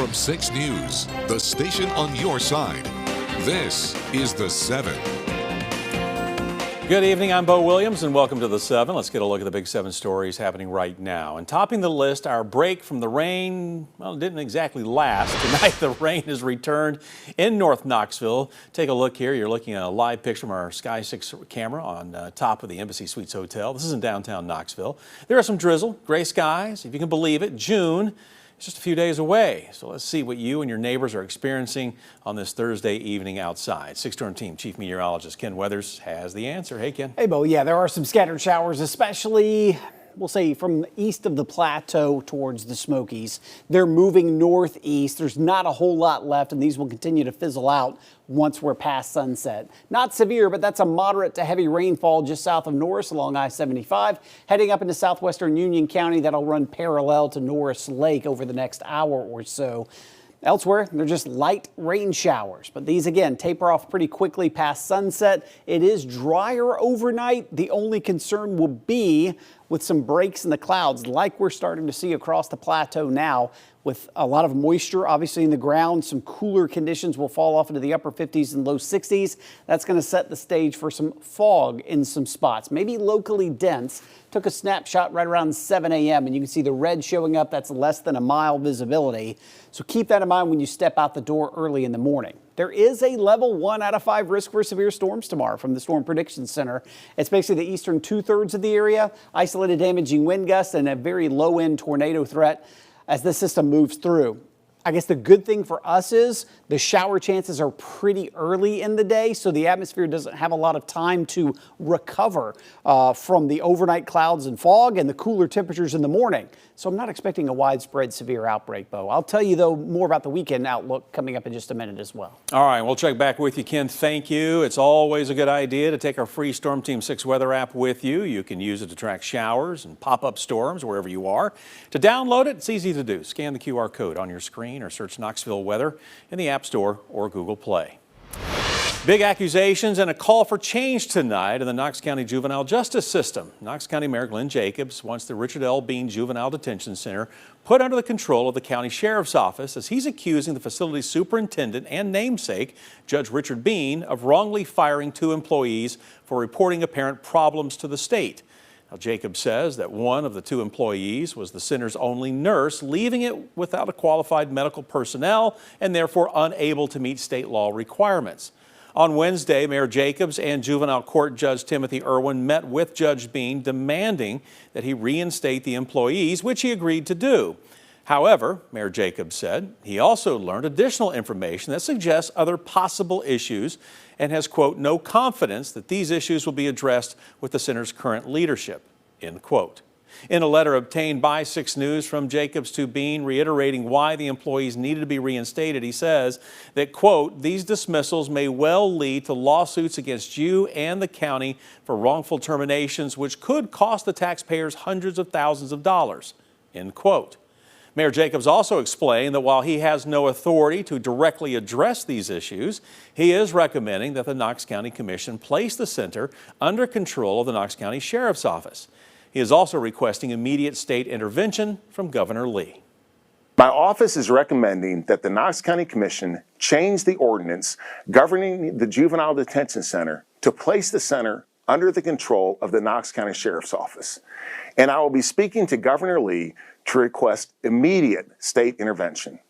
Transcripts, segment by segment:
From 6 News, the station on your side. This is The 7. Good evening, I'm Bo Williams and welcome to The 7. Let's get a look at the big 7 stories happening right now. And topping the list, our break from the rain, well, it didn't exactly last. Tonight the rain has returned in North Knoxville. Take a look here. You're looking at a live picture from our Sky 6 camera on top of the Embassy Suites Hotel. This is in downtown Knoxville. There are some drizzle, gray skies, if you can believe it. June is just a few days away. So let's see what you and your neighbors are experiencing on this Thursday evening outside. 6 Storm Team Chief Meteorologist Ken Weathers has the answer. Hey, Ken. Hey, Bo. Yeah, there are some scattered showers, especially, we'll say, from east of the plateau towards the Smokies. They're moving northeast. There's not a whole lot left, and these will continue to fizzle out once we're past sunset. Not severe, but that's a moderate to heavy rainfall just south of Norris along I-75. Heading up into southwestern Union County, that'll run parallel to Norris Lake over the next hour or so. Elsewhere, they're just light rain showers, but these again taper off pretty quickly past sunset. It is drier overnight. The only concern will be with some breaks in the clouds like we're starting to see across the plateau now, with a lot of moisture obviously in the ground. Some cooler conditions will fall off into the upper 50s and low 60s. That's going to set the stage for some fog in some spots, maybe locally dense. Took a snapshot right around 7 a.m. and you can see the red showing up. That's less than a mile visibility. So keep that in mind when you step out the door early in the morning. There is a level 1 out of 5 risk for severe storms tomorrow from the Storm Prediction Center. It's basically the eastern 2/3 of the area, isolated damaging wind gusts and a very low end tornado threat as this system moves through. I guess the good thing for us is the shower chances are pretty early in the day, so the atmosphere doesn't have a lot of time to recover from the overnight clouds and fog and the cooler temperatures in the morning. So I'm not expecting a widespread severe outbreak, Bo. I'll tell you, though, more about the weekend outlook coming up in just a minute as well. All right, we'll check back with you, Ken. Thank you. It's always a good idea to take our free Storm Team 6 weather app with you. You can use it to track showers and pop-up storms wherever you are. To download it, it's easy to do. Scan the QR code on your screen or search Knoxville weather in the App Store or Google Play. Big accusations and a call for change tonight in the Knox County juvenile justice system. Knox County Mayor Glenn Jacobs wants the Richard L. Bean Juvenile Detention Center put under the control of the county sheriff's office as he's accusing the facility's superintendent and namesake, Judge Richard Bean, of wrongly firing 2 employees for reporting apparent problems to the state. Now, Jacobs says that one of the 2 employees was the center's only nurse, leaving it without a qualified medical personnel and therefore unable to meet state law requirements. On Wednesday, Mayor Jacobs and Juvenile Court Judge Timothy Irwin met with Judge Bean demanding that he reinstate the employees, which he agreed to do. However, Mayor Jacobs said he also learned additional information that suggests other possible issues and has, quote, no confidence that these issues will be addressed with the center's current leadership, end quote. In a letter obtained by 6 News from Jacobs to Bean reiterating why the employees needed to be reinstated, he says that, quote, these dismissals may well lead to lawsuits against you and the county for wrongful terminations, which could cost the taxpayers hundreds of thousands of dollars, end quote. Mayor Jacobs also explained that while he has no authority to directly address these issues, he is recommending that the Knox County Commission place the center under control of the Knox County Sheriff's Office. He is also requesting immediate state intervention from Governor Lee. My office is recommending that the Knox County Commission change the ordinance governing the Juvenile Detention Center to place the center under the control of the Knox County Sheriff's Office. And I will be speaking to Governor Lee to request immediate state intervention.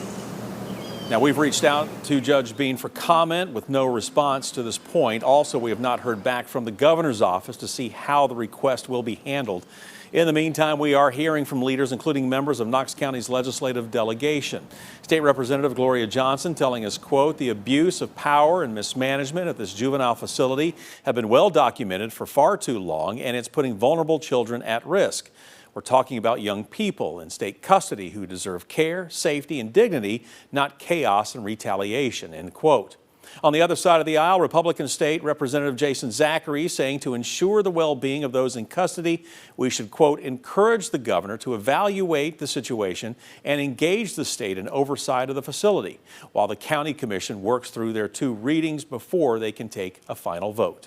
Now, we've reached out to Judge Bean for comment with no response to this point. Also, we have not heard back from the governor's office to see how the request will be handled. In the meantime, we are hearing from leaders, including members of Knox County's legislative delegation. State Representative Gloria Johnson telling us, quote, the abuse of power and mismanagement at this juvenile facility have been well documented for far too long, and it's putting vulnerable children at risk. We're talking about young people in state custody who deserve care, safety, and dignity, not chaos and retaliation, end quote. On the other side of the aisle, Republican State Representative Jason Zachary saying to ensure the well-being of those in custody, we should, quote, encourage the governor to evaluate the situation and engage the state in oversight of the facility, while the county commission works through their 2 readings before they can take a final vote.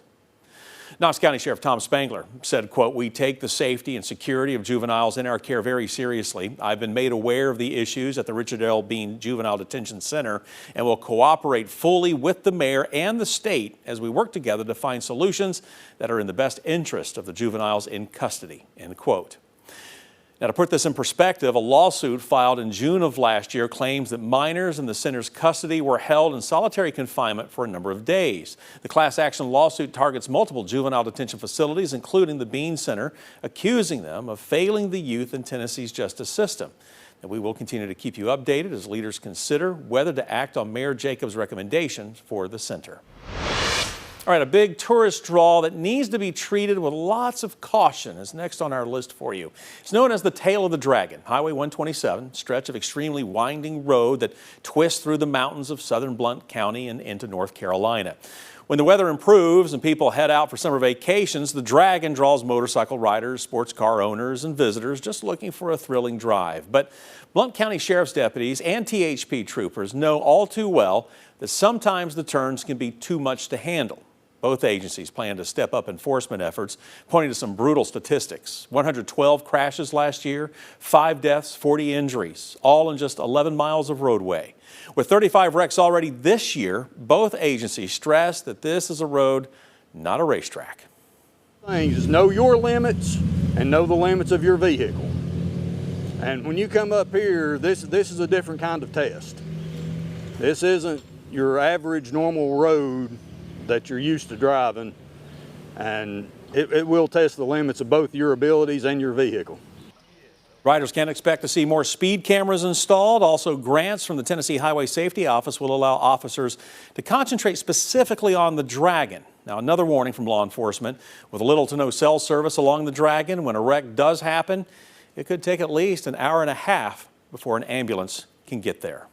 Knox County Sheriff Tom Spangler said, quote, "We take the safety and security of juveniles in our care very seriously. I've been made aware of the issues at the Richard L. Bean Juvenile Detention Center and will cooperate fully with the mayor and the state as we work together to find solutions that are in the best interest of the juveniles in custody," end quote. Now, to put this in perspective, a lawsuit filed in June of last year claims that minors in the center's custody were held in solitary confinement for a number of days. The class action lawsuit targets multiple juvenile detention facilities, including the Bean Center, accusing them of failing the youth in Tennessee's justice system. And we will continue to keep you updated as leaders consider whether to act on Mayor Jacobs' recommendations for the center. All right, a big tourist draw that needs to be treated with lots of caution is next on our list for you. It's known as the Tail of the Dragon, Highway 127, stretch of extremely winding road that twists through the mountains of southern Blount County and into North Carolina. When the weather improves and people head out for summer vacations, the Dragon draws motorcycle riders, sports car owners, and visitors just looking for a thrilling drive. But Blount County Sheriff's deputies and THP troopers know all too well that sometimes the turns can be too much to handle. Both agencies plan to step up enforcement efforts, pointing to some brutal statistics. 112 crashes last year, 5 deaths, 40 injuries, all in just 11 miles of roadway. With 35 wrecks already this year, both agencies stress that this is a road, not a racetrack. Things is know your limits and know the limits of your vehicle. And when you come up here, this is a different kind of test. This isn't your average normal road that you're used to driving, and it will test the limits of both your abilities and your vehicle. Riders can expect to see more speed cameras installed. Also, grants from the Tennessee Highway Safety Office will allow officers to concentrate specifically on the Dragon. Now, another warning from law enforcement: with little to no cell service along the Dragon, when a wreck does happen, it could take at least an hour and a half before an ambulance can get there.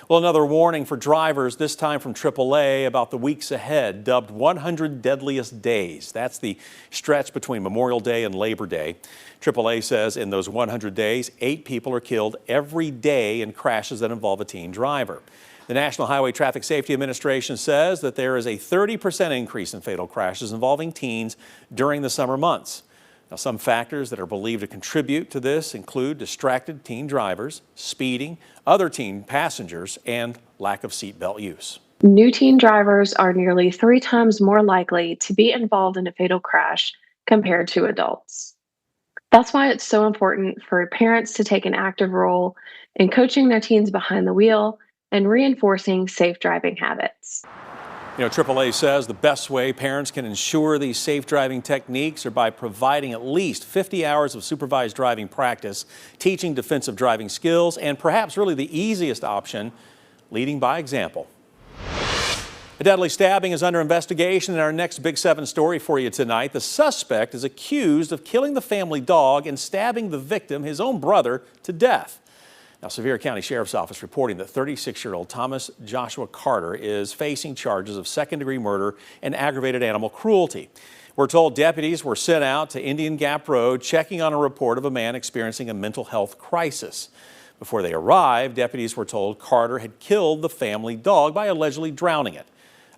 Well, another warning for drivers, this time from AAA, about the weeks ahead, dubbed 100 Deadliest Days. That's the stretch between Memorial Day and Labor Day. AAA says in those 100 days, 8 people are killed every day in crashes that involve a teen driver. The National Highway Traffic Safety Administration says that there is a 30% increase in fatal crashes involving teens during the summer months. Now, some factors that are believed to contribute to this include distracted teen drivers, speeding, other teen passengers, and lack of seatbelt use. New teen drivers are nearly 3 times more likely to be involved in a fatal crash compared to adults. That's why it's so important for parents to take an active role in coaching their teens behind the wheel and reinforcing safe driving habits. You know, AAA says the best way parents can ensure these safe driving techniques are by providing at least 50 hours of supervised driving practice, teaching defensive driving skills, and perhaps really the easiest option, leading by example. A deadly stabbing is under investigation in our next Big 7 story for you tonight. The suspect is accused of killing the family dog and stabbing the victim, his own brother, to death. Now, Sevier County Sheriff's Office reporting that 36-year-old Thomas Joshua Carter is facing charges of second-degree murder and aggravated animal cruelty. We're told deputies were sent out to Indian Gap Road checking on a report of a man experiencing a mental health crisis. Before they arrived, deputies were told Carter had killed the family dog by allegedly drowning it.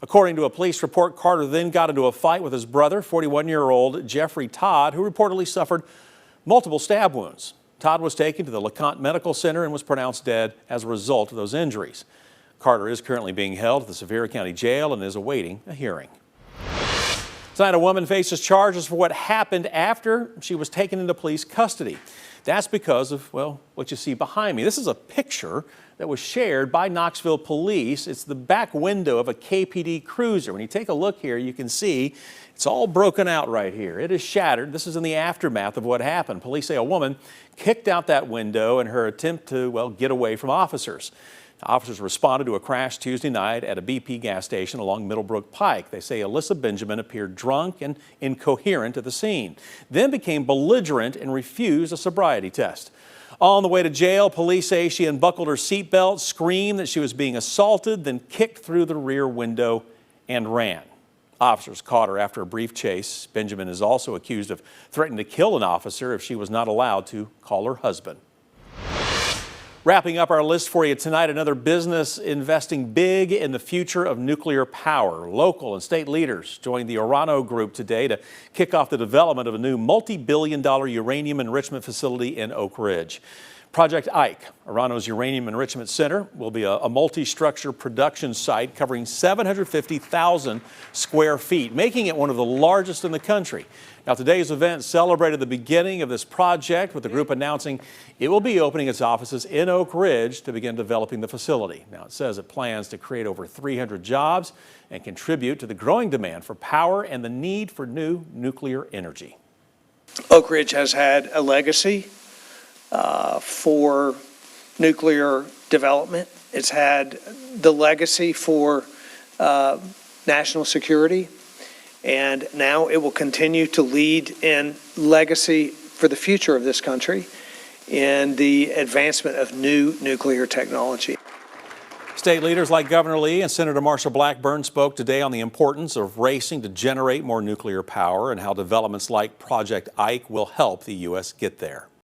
According to a police report, Carter then got into a fight with his brother, 41-year-old Jeffrey Todd, who reportedly suffered multiple stab wounds. Todd was taken to the LeConte Medical Center and was pronounced dead as a result of those injuries. Carter is currently being held at the Sevier County Jail and is awaiting a hearing. Tonight, a woman faces charges for what happened after she was taken into police custody. That's because of, well, what you see behind me. This is a picture that was shared by Knoxville police. It's the back window of a KPD cruiser. When you take a look here, you can see it's all broken out right here. It is shattered. This is in the aftermath of what happened. Police say a woman kicked out that window in her attempt to, well, get away from officers. Officers responded to a crash Tuesday night at a BP gas station along Middlebrook Pike. They say Alyssa Benjamin appeared drunk and incoherent at the scene, then became belligerent and refused a sobriety test. On the way to jail, police say she unbuckled her seatbelt, screamed that she was being assaulted, then kicked through the rear window and ran. Officers caught her after a brief chase. Benjamin is also accused of threatening to kill an officer if she was not allowed to call her husband. Wrapping up our list for you tonight, another business investing big in the future of nuclear power. Local and state leaders joined the Uranium group today to kick off the development of a new multi-billion-dollar uranium enrichment facility in Oak Ridge. Project Ike, Uranium's Uranium Enrichment Center, will be a multi-structure production site covering 750,000 square feet, making it one of the largest in the country. Now, today's event celebrated the beginning of this project, with the group announcing it will be opening its offices in Oak Ridge to begin developing the facility. Now, it says it plans to create over 300 jobs and contribute to the growing demand for power and the need for new nuclear energy. Oak Ridge has had a legacy for nuclear development. It's had the legacy for national security, and now it will continue to lead in legacy for the future of this country in the advancement of new nuclear technology. State leaders like Governor Lee and Senator Marsha Blackburn spoke today on the importance of racing to generate more nuclear power and how developments like Project Ike will help the U.S. get there.